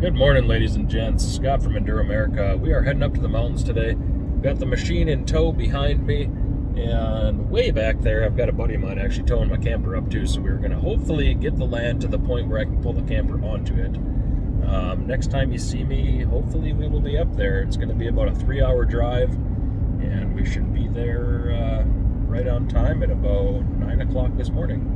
Good morning, ladies and gents. Scott from Enduro America. We are heading up to the mountains today. Got the machine in tow behind me, and way back there, I've got a buddy of mine actually towing my camper up too. So we're going to hopefully get the land to the point where I can pull the camper onto it. Next time you see me, hopefully we will be up there. It's going to be about a 3-hour drive, and we should be there right on time at about 9 o'clock this morning.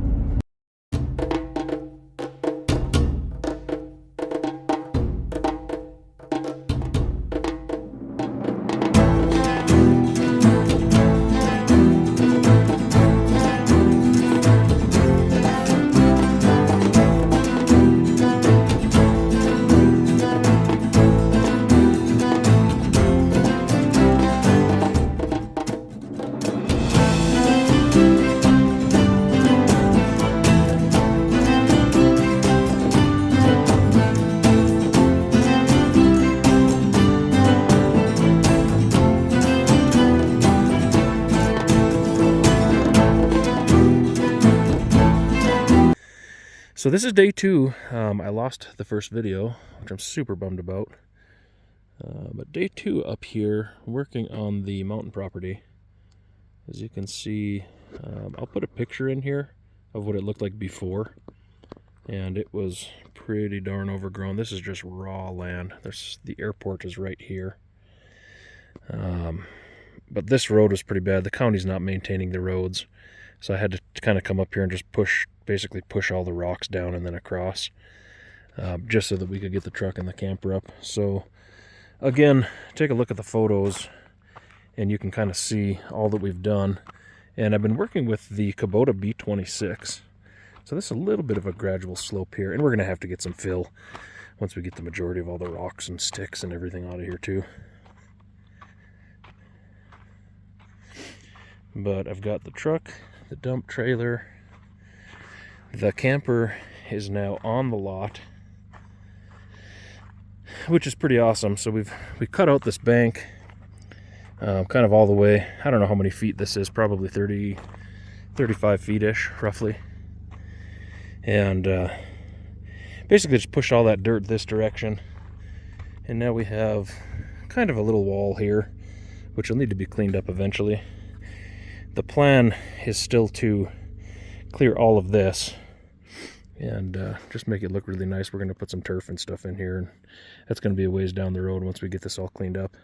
So this is day 2. I lost the first video, which I'm super bummed about. But day 2 up here, working on the mountain property. As you can see, I'll put a picture in here of what it looked like before. And it was pretty darn overgrown. This is just raw land. The airport is right here. But this road was pretty bad. The county's not maintaining the roads. So I had to kind of come up here and just basically push all the rocks down and then across, just so that we could get the truck and the camper up. So again, take a look at the photos and you can kind of see all that we've done. And I've been working with the Kubota B26. So this is a little bit of a gradual slope here, and we're going to have to get some fill once we get the majority of all the rocks and sticks and everything out of here too. But I've got the truck, the dump trailer, the camper is now on the lot, which is pretty awesome. So we cut out this bank kind of all the way. I don't know how many feet this is, probably 35 feet-ish roughly. And basically just push all that dirt this direction. And now we have kind of a little wall here, which will need to be cleaned up eventually. The plan is still to clear all of this and just make it look really nice. We're going to put some turf and stuff in here, and that's going to be a ways down the road once we get this all cleaned up.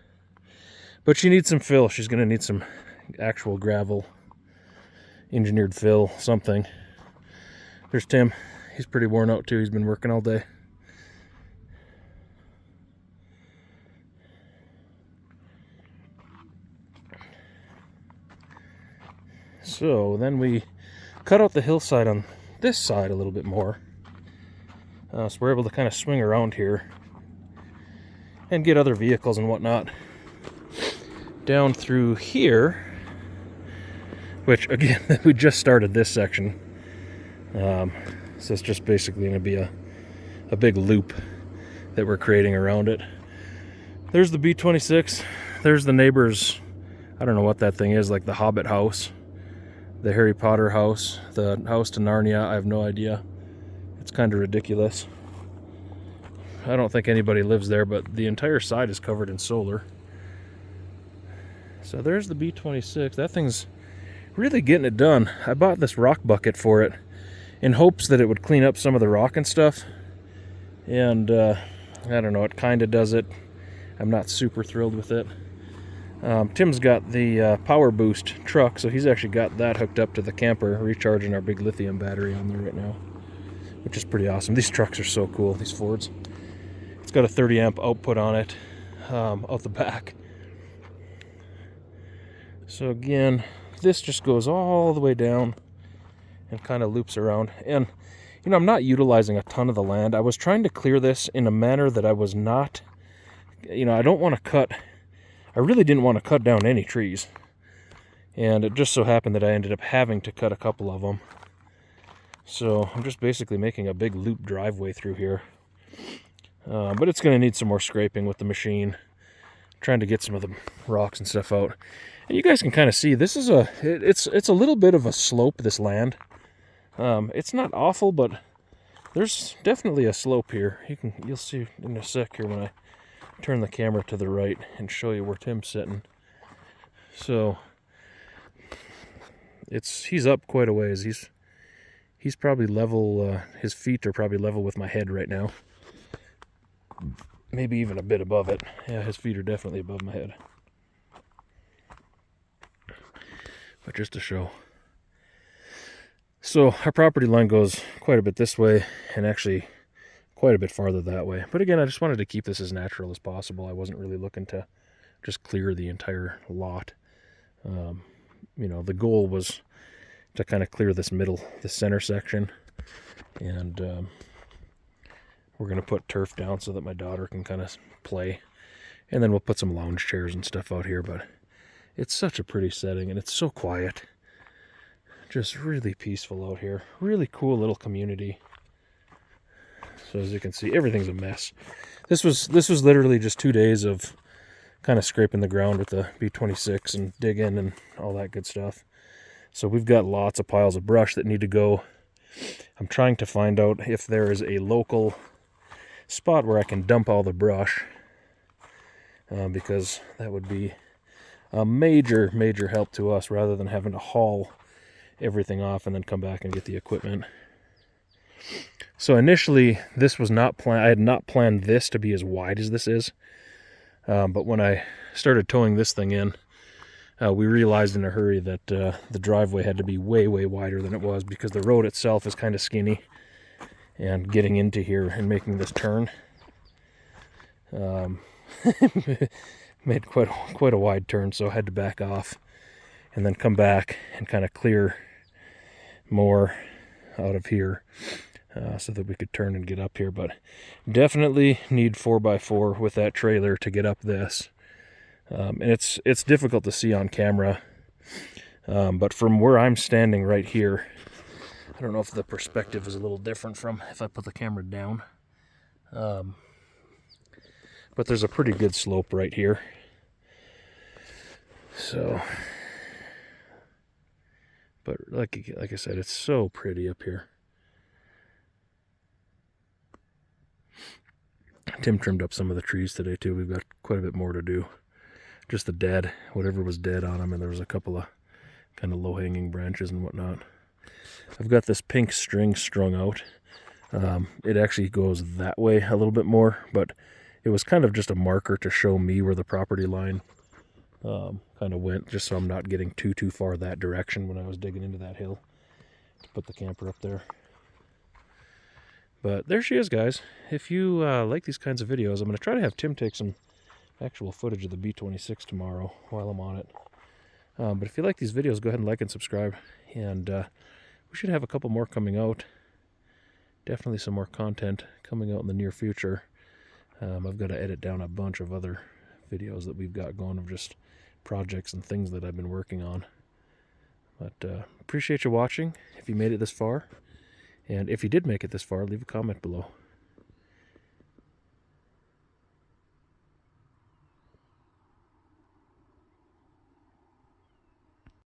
But she needs some fill. She's going to need some actual gravel, engineered fill, something. There's Tim. He's pretty worn out too. He's been working all day. So then we cut out the hillside on this side a little bit more. So we're able to kind of swing around here and get other vehicles and whatnot down through here, which again, we just started this section. So it's just basically going to be a big loop that we're creating around it. There's the B26. There's the neighbor's, I don't know what that thing is, like the Hobbit house. The Harry Potter house, the house to Narnia, I have no idea. It's kind of ridiculous. I don't think anybody lives there, but the entire side is covered in solar. So there's the B26. That thing's really getting it done. I bought this rock bucket for it in hopes that it would clean up some of the rock and stuff. And I don't know, it kind of does it. I'm not super thrilled with it. Tim's got the Power Boost truck, so he's actually got that hooked up to the camper, recharging our big lithium battery on there right now, which is pretty awesome. These trucks are so cool, these Fords. It's got a 30 amp output on it out the back. So again, this just goes all the way down and kind of loops around. And you know, I'm not utilizing a ton of the land. I was trying to clear this in a manner that I was not, you know, I don't want to cut. I really didn't want to cut down any trees, and it just so happened that I ended up having to cut a couple of them. So I'm just basically making a big loop driveway through here, but it's going to need some more scraping with the machine, trying to get some of the rocks and stuff out. And you guys can kind of see this is it's a little bit of a slope, this land. It's not awful, but there's definitely a slope here. You'll see in a sec here when I turn the camera to the right and show you where Tim's sitting. So he's up quite a ways. He's probably level. His feet are probably level with my head right now. Maybe even a bit above it. Yeah, his feet are definitely above my head. But just to show. So our property line goes quite a bit this way, and actually quite a bit farther that way. But again, I just wanted to keep this as natural as possible. I wasn't really looking to just clear the entire lot. You know, the goal was to kind of clear this center section, and we're going to put turf down so that my daughter can kind of play, and then we'll put some lounge chairs and stuff out here. But it's such a pretty setting, and it's so quiet, just really peaceful out here. Really cool little community. So as you can see, everything's a mess. This was literally just 2 days of kind of scraping the ground with the B26 and digging and all that good stuff. So we've got lots of piles of brush that need to go. I'm trying to find out if there is a local spot where I can dump all the brush, because that would be a major help to us, rather than having to haul everything off and then come back and get the equipment. So initially, this was not planned. I had not planned this to be as wide as this is. But when I started towing this thing in, we realized in a hurry that the driveway had to be way wider than it was, because the road itself is kind of skinny, and getting into here and making this turn made quite a wide turn. So I had to back off and then come back and kind of clear more out of here, so that we could turn and get up here. But definitely need 4x4 with that trailer to get up this. And it's difficult to see on camera, but from where I'm standing right here, I don't know if the perspective is a little different from if I put the camera down, but there's a pretty good slope right here. So, but like I said, it's so pretty up here. Tim trimmed up some of the trees today too. We've got quite a bit more to do. Just the dead, whatever was dead on them, and there was a couple of kind of low-hanging branches and whatnot. I've got this pink string strung out. It actually goes that way a little bit more, but it was kind of just a marker to show me where the property line kind of went, just so I'm not getting too far that direction when I was digging into that hill to put the camper up there. But there she is, guys. If you like these kinds of videos, I'm going to try to have Tim take some actual footage of the B26 tomorrow while I'm on it. But if you like these videos, go ahead and like and subscribe. And we should have a couple more coming out. Definitely some more content coming out in the near future. I've got to edit down a bunch of other videos that we've got going of just projects and things that I've been working on. But appreciate you watching if you made it this far. And if you did make it this far, leave a comment below.